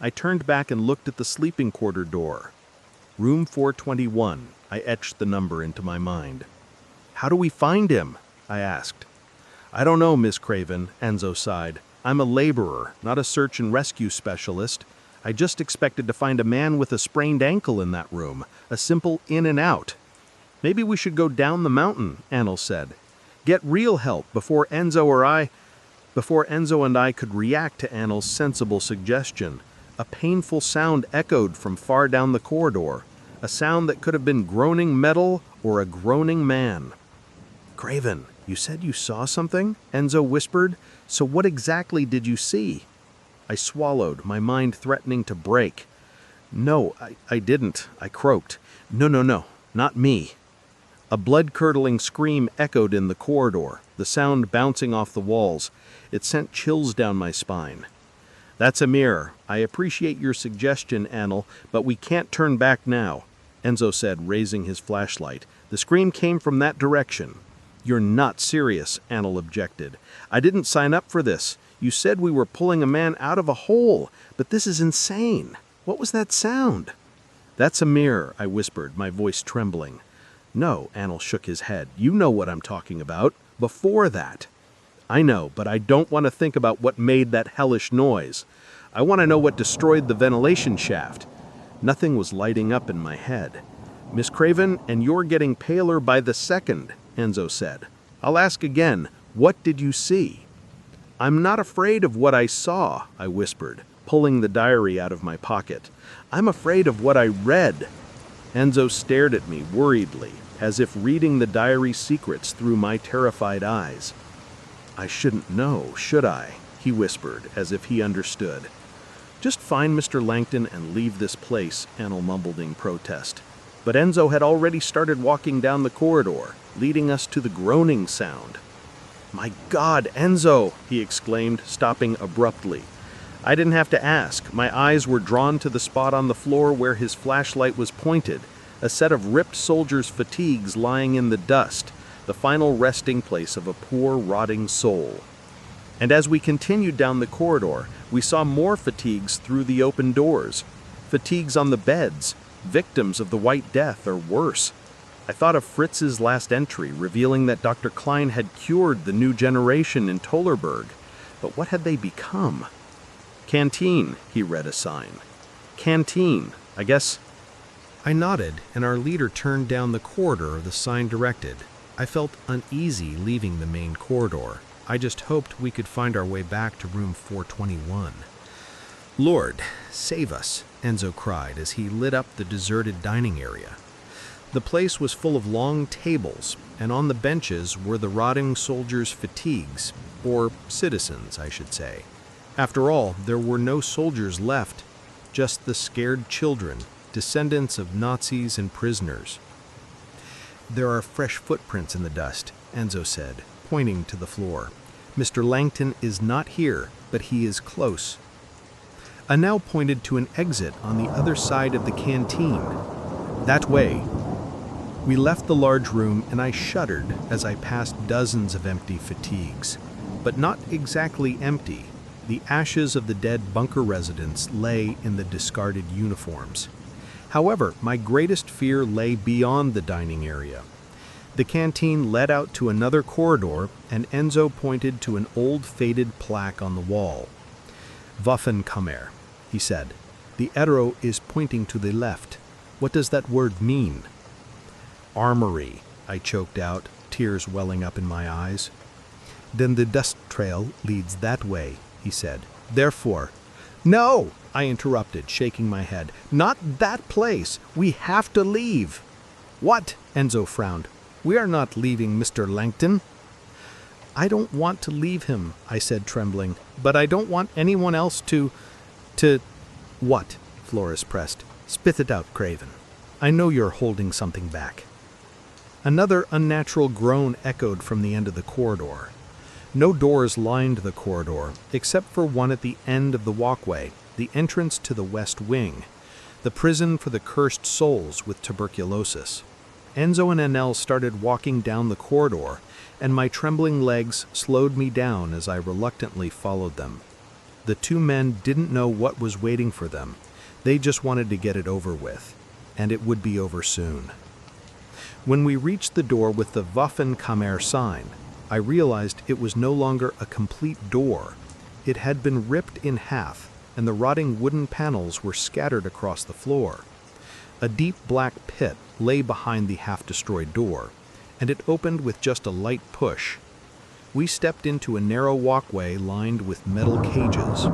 I turned back and looked at the sleeping quarter door. Room 421, I etched the number into my mind. How do we find him? I asked. I don't know, Miss Craven, Enzo sighed. I'm a laborer, not a search and rescue specialist. I just expected to find a man with a sprained ankle in that room, a simple in and out. Maybe we should go down the mountain, Annel said. Get real help before Enzo and I could react to Annel's sensible suggestion. A painful sound echoed from far down the corridor, a sound that could have been groaning metal or a groaning man. Craven, you said you saw something? Enzo whispered. So what exactly did you see? I swallowed, my mind threatening to break. No, I didn't, I croaked. No, not me. A blood-curdling scream echoed in the corridor, the sound bouncing off the walls. It sent chills down my spine. That's Amir. I appreciate your suggestion, Annel, but we can't turn back now, Enzo said, raising his flashlight. The scream came from that direction. You're not serious, Annel objected. I didn't sign up for this. You said we were pulling a man out of a hole, but this is insane. What was that sound? That's Amir, I whispered, my voice trembling. No, Annel shook his head. You know what I'm talking about. Before that. I know, but I don't want to think about what made that hellish noise. I want to know what destroyed the ventilation shaft. Nothing was lighting up in my head. Miss Craven, and you're getting paler by the second, Enzo said. I'll ask again, what did you see? I'm not afraid of what I saw, I whispered, pulling the diary out of my pocket. I'm afraid of what I read. Enzo stared at me worriedly, as if reading the diary's secrets through my terrified eyes. I shouldn't know, should I? He whispered, as if he understood. Just find Mr. Langton and leave this place, Annel mumbled in protest. But Enzo had already started walking down the corridor, leading us to the groaning sound. My God, Enzo, he exclaimed, stopping abruptly. I didn't have to ask. My eyes were drawn to the spot on the floor where his flashlight was pointed, a set of ripped soldiers' fatigues lying in the dust, the final resting place of a poor, rotting soul. And as we continued down the corridor, we saw more fatigues through the open doors. Fatigues on the beds, victims of the White Death or worse. I thought of Fritz's last entry, revealing that Dr. Klein had cured the new generation in Tolerberg. But what had they become? Canteen, he read a sign. Canteen, I guess. I nodded, and our leader turned down the corridor the sign directed. I felt uneasy leaving the main corridor. I just hoped we could find our way back to room 421. "Lord, save us," Enzo cried as he lit up the deserted dining area. The place was full of long tables, and on the benches were the rotting soldiers' fatigues, or citizens, I should say. After all, there were no soldiers left, just the scared children, descendants of Nazis and prisoners. "There are fresh footprints in the dust," Enzo said, pointing to the floor. "Mr. Langton is not here, but he is close." Anel pointed to an exit on the other side of the canteen. "That way." We left the large room, and I shuddered as I passed dozens of empty fatigues. But not exactly empty. The ashes of the dead bunker residents lay in the discarded uniforms. However, my greatest fear lay beyond the dining area. The canteen led out to another corridor, and Enzo pointed to an old faded plaque on the wall. "Waffenkammer," he said. "The arrow is pointing to the left. What does that word mean?" "Armory," I choked out, tears welling up in my eyes. "Then the dust trail leads that way," he said. "Therefore—" "No!" I interrupted, shaking my head. "Not that place! We have to leave!" "What?" Enzo frowned. "We are not leaving Mr. Langton." "I don't want to leave him," I said, trembling. "But I don't want anyone else to... "What?" Flores pressed. "Spit it out, Craven. I know you're holding something back." Another unnatural groan echoed from the end of the corridor. No doors lined the corridor, except for one at the end of the walkway, the entrance to the west wing, the prison for the cursed souls with tuberculosis. Enzo and Anel started walking down the corridor, and my trembling legs slowed me down as I reluctantly followed them. The two men didn't know what was waiting for them. They just wanted to get it over with, and it would be over soon. When we reached the door with the Waffenkammer sign, I realized it was no longer a complete door. It had been ripped in half, and the rotting wooden panels were scattered across the floor. A deep black pit lay behind the half-destroyed door, and it opened with just a light push. We stepped into a narrow walkway lined with metal cages.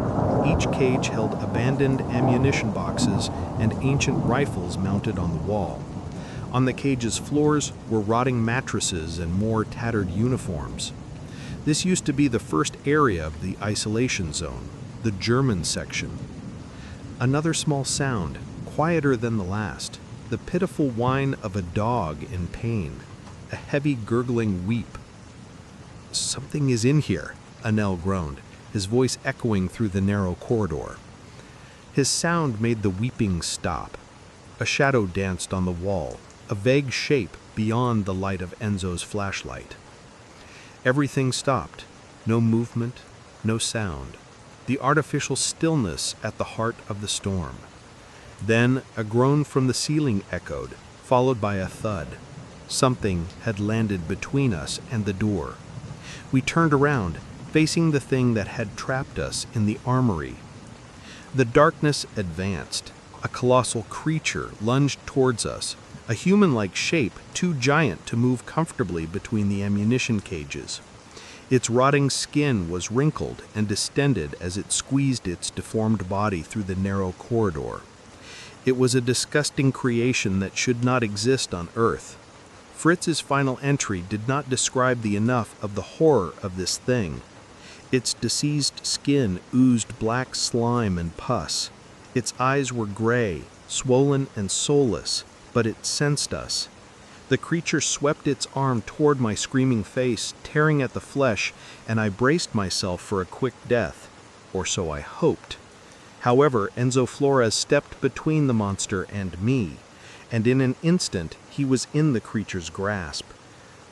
Each cage held abandoned ammunition boxes and ancient rifles mounted on the wall. On the cage's floors were rotting mattresses and more tattered uniforms. This used to be the first area of the isolation zone, the German section. Another small sound, quieter than the last, the pitiful whine of a dog in pain, a heavy gurgling weep. "Something is in here," Anel groaned, his voice echoing through the narrow corridor. His sound made the weeping stop. A shadow danced on the wall, a vague shape beyond the light of Enzo's flashlight. Everything stopped. No movement, no sound. The artificial stillness at the heart of the storm. Then a groan from the ceiling echoed, followed by a thud. Something had landed between us and the door. We turned around, facing the thing that had trapped us in the armory. The darkness advanced. A colossal creature lunged towards us, a human-like shape too giant to move comfortably between the ammunition cages. Its rotting skin was wrinkled and distended as it squeezed its deformed body through the narrow corridor. It was a disgusting creation that should not exist on Earth. Fritz's final entry did not describe the enough of the horror of this thing. Its diseased skin oozed black slime and pus. Its eyes were gray, swollen and soulless, but it sensed us. The creature swept its arm toward my screaming face, tearing at the flesh, and I braced myself for a quick death, or so I hoped. However, Enzo Flores stepped between the monster and me, and in an instant he was in the creature's grasp.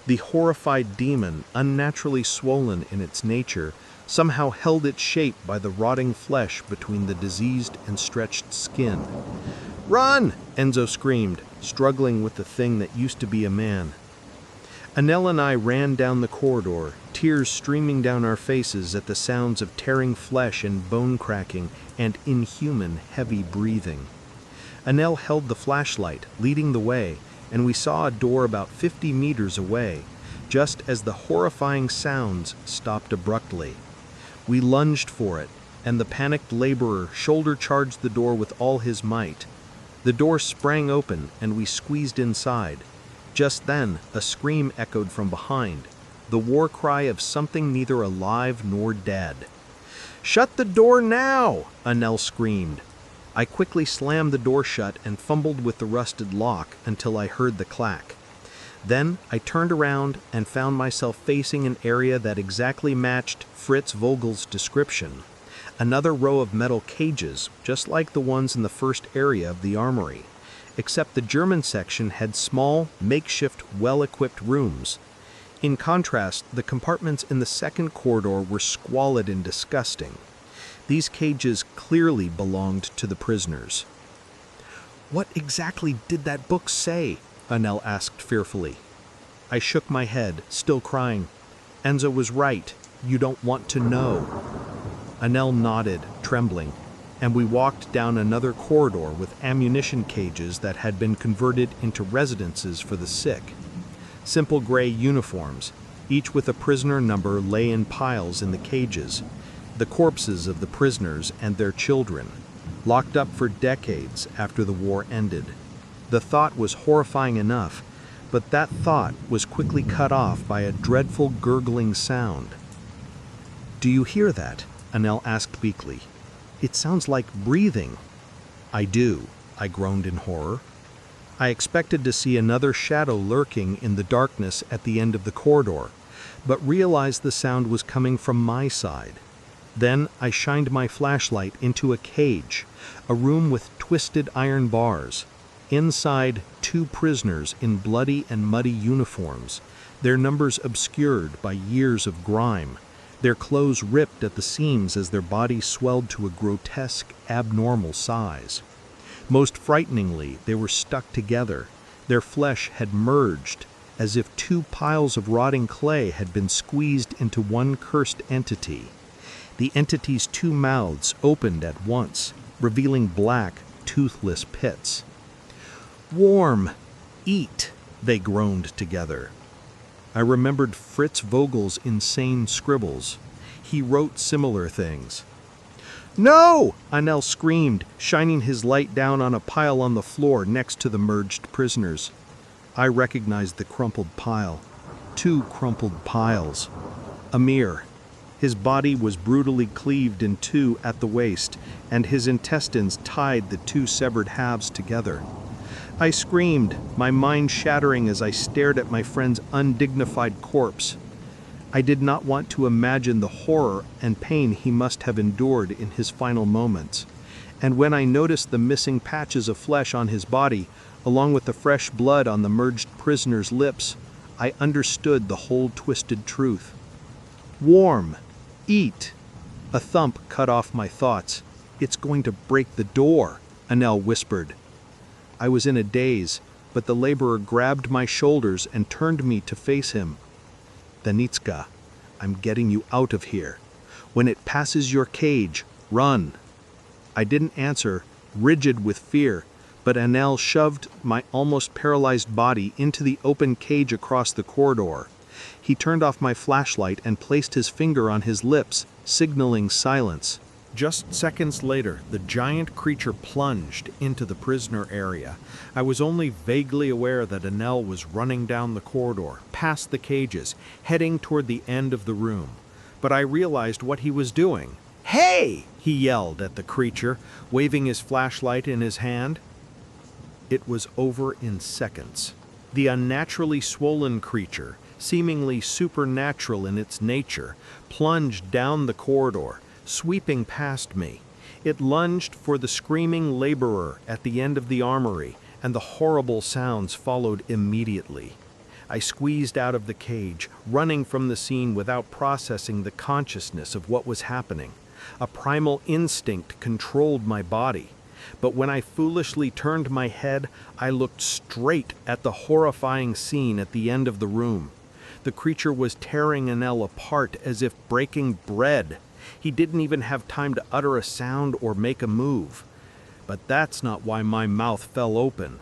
The horrified demon, unnaturally swollen in its nature, somehow held its shape by the rotting flesh between the diseased and stretched skin. "Run!" Enzo screamed, struggling with the thing that used to be a man. Anel and I ran down the corridor, tears streaming down our faces at the sounds of tearing flesh and bone cracking and inhuman, heavy breathing. Anel held the flashlight, leading the way, and we saw a door about 50 meters away, just as the horrifying sounds stopped abruptly. We lunged for it, and the panicked laborer shoulder-charged the door with all his might. The door sprang open, and we squeezed inside. Just then, a scream echoed from behind, the war cry of something neither alive nor dead. "Shut the door now!" Anel screamed. I quickly slammed the door shut and fumbled with the rusted lock until I heard the clack. Then I turned around and found myself facing an area that exactly matched Fritz Vogel's description. Another row of metal cages, just like the ones in the first area of the armory, except the German section had small, makeshift, well-equipped rooms. In contrast, the compartments in the second corridor were squalid and disgusting. These cages clearly belonged to the prisoners. "What exactly did that book say?" Anel asked fearfully. I shook my head, still crying. "Enzo was right. You don't want to know." Anel nodded, trembling, and we walked down another corridor with ammunition cages that had been converted into residences for the sick. Simple gray uniforms, each with a prisoner number, lay in piles in the cages. The corpses of the prisoners and their children, locked up for decades after the war ended. The thought was horrifying enough, but that thought was quickly cut off by a dreadful gurgling sound. "Do you hear that?" Anel asked weakly. "It sounds like breathing." "I do," I groaned in horror. I expected to see another shadow lurking in the darkness at the end of the corridor, but realized the sound was coming from my side. Then I shined my flashlight into a cage, a room with twisted iron bars. Inside, 2 prisoners in bloody and muddy uniforms, their numbers obscured by years of grime, their clothes ripped at the seams as their bodies swelled to a grotesque, abnormal size. Most frighteningly, they were stuck together. Their flesh had merged, as if 2 piles of rotting clay had been squeezed into one cursed entity. The entity's 2 mouths opened at once, revealing black, toothless pits. "Warm! Eat!" they groaned together. I remembered Fritz Vogel's insane scribbles. He wrote similar things. "No!" Anel screamed, shining his light down on a pile on the floor next to the merged prisoners. I recognized the crumpled pile. 2 crumpled piles. Amir. His body was brutally cleaved in 2 at the waist, and his intestines tied the 2 severed halves together. I screamed, my mind shattering as I stared at my friend's undignified corpse. I did not want to imagine the horror and pain he must have endured in his final moments. And when I noticed the missing patches of flesh on his body, along with the fresh blood on the merged prisoner's lips, I understood the whole twisted truth. "Warm! Eat!" A thump cut off my thoughts. "It's going to break the door," Anel whispered. I was in a daze, but the laborer grabbed my shoulders and turned me to face him. "Danitska, I'm getting you out of here. When it passes your cage, run." I didn't answer, rigid with fear, but Anel shoved my almost paralyzed body into the open cage across the corridor. He turned off my flashlight and placed his finger on his lips, signaling silence. Just seconds later, the giant creature plunged into the prisoner area. I was only vaguely aware that Anel was running down the corridor, past the cages, heading toward the end of the room. But I realized what he was doing. "Hey!" he yelled at the creature, waving his flashlight in his hand. It was over in seconds. The unnaturally swollen creature, seemingly supernatural in its nature, plunged down the corridor, sweeping past me. It lunged for the screaming laborer at the end of the armory, and the horrible sounds followed immediately. I squeezed out of the cage, running from the scene without processing the consciousness of what was happening. A primal instinct controlled my body. But when I foolishly turned my head, I looked straight at the horrifying scene at the end of the room. The creature was tearing Anel apart as if breaking bread. He didn't even have time to utter a sound or make a move. But that's not why my mouth fell open.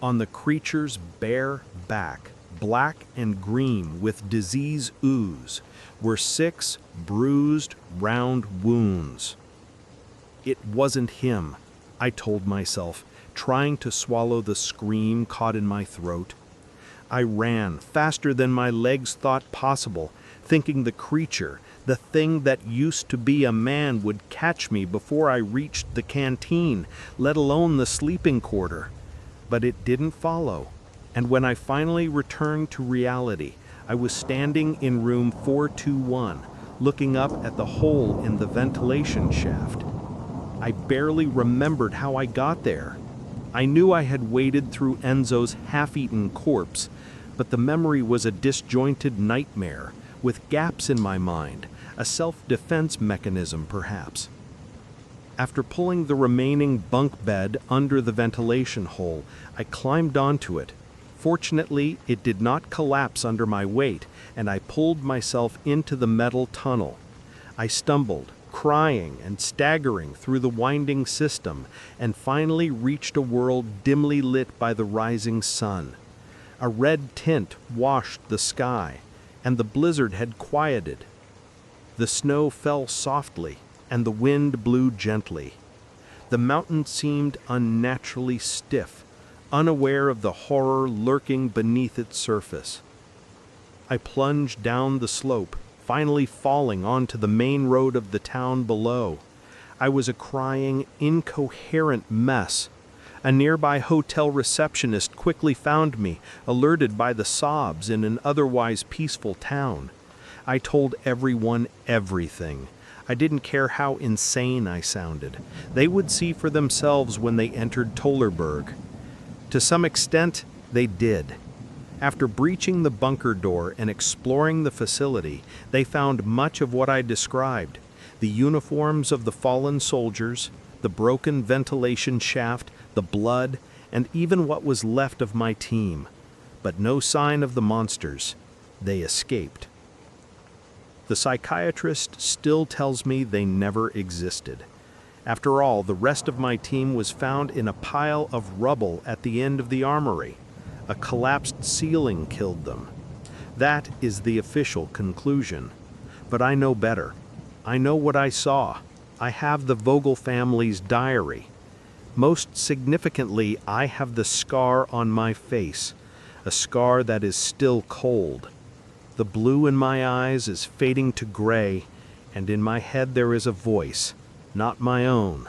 On the creature's bare back, black and green with disease ooze, were 6 bruised, round wounds. It wasn't him, I told myself, trying to swallow the scream caught in my throat. I ran faster than my legs thought possible, thinking the creature, the thing that used to be a man, would catch me before I reached the canteen, let alone the sleeping quarter. But it didn't follow, and when I finally returned to reality, I was standing in room 421, looking up at the hole in the ventilation shaft. I barely remembered how I got there. I knew I had waded through Enzo's half-eaten corpse, but the memory was a disjointed nightmare, with gaps in my mind, a self-defense mechanism perhaps. After pulling the remaining bunk bed under the ventilation hole, I climbed onto it. Fortunately, it did not collapse under my weight, and I pulled myself into the metal tunnel. I stumbled, crying and staggering through the winding system, and finally reached a world dimly lit by the rising sun. A red tint washed the sky, and the blizzard had quieted. The snow fell softly, and the wind blew gently. The mountain seemed unnaturally stiff, unaware of the horror lurking beneath its surface. I plunged down the slope, finally falling onto the main road of the town below. I was a crying, incoherent mess. A nearby hotel receptionist quickly found me, alerted by the sobs in an otherwise peaceful town. I told everyone everything. I didn't care how insane I sounded. They would see for themselves when they entered Tolerberg. To some extent, they did. After breaching the bunker door and exploring the facility, they found much of what I described: the uniforms of the fallen soldiers, the broken ventilation shaft, the blood, and even what was left of my team. But no sign of the monsters. They escaped. The psychiatrist still tells me they never existed. After all, the rest of my team was found in a pile of rubble at the end of the armory. A collapsed ceiling killed them. That is the official conclusion. But I know better. I know what I saw. I have the Vogel family's diary. Most significantly, I have the scar on my face, a scar that is still cold. The blue in my eyes is fading to gray, and in my head there is a voice, not my own,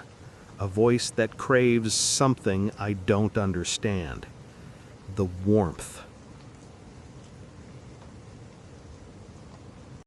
a voice that craves something I don't understand. The warmth.